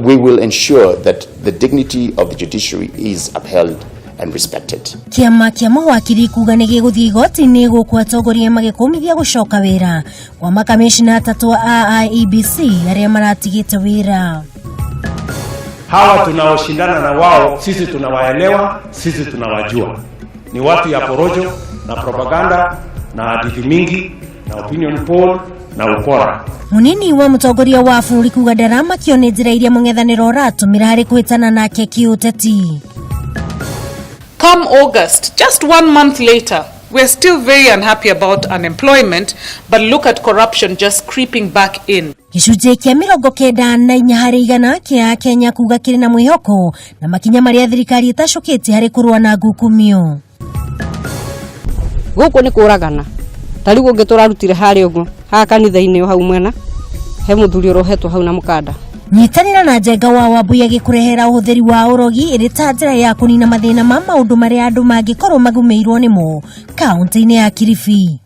we will ensure that the dignity of the judiciary is upheld and respected. Kiama kia mawakiri kuga nige guthii igoti-ini gukwa atongoria magikumithia gucoka wira kwa makamishina atatu a IEBC aria maratigite wira. Hawa tunaoshindana na wao sisi tunawaelewa, sisi tunawajua. Ni watu ya porojo na propaganda na hadithi mingi na opinion poll na ukora. Munini wa mutongoria wa bũrũri kuga ndarama kione njĩra iria mũng'ethanĩro ũratũmĩra harĩ kwĩtana nake kiũteti. Come August, just 1 month later, we're still very unhappy about unemployment, but look at corruption just creeping back in. Gĩcunjĩ kĩa 94 harĩ igana kĩa Kenya kuga kĩrĩ na mwĩhoko na makinya marĩa thirikari ĩtacũkĩte harĩ kũrũa na ngukumio. Gũkũ nĩ kũragana. Tari gũngĩ tũrarutire harĩ ũguo ha kanitha-inĩ hau mwena he mũthuri ũrohetwo hau na mũkanda. Nyitanĩra na Njenga wa Wambui agĩkũrehera ũhũthĩri wa ũrogi ĩrĩ ta njĩra ya kũnina mathĩna ma maũndũ marĩa andũ mangĩkorwo magũmĩirwo nĩmo kaunti-inĩ ya Kilifi.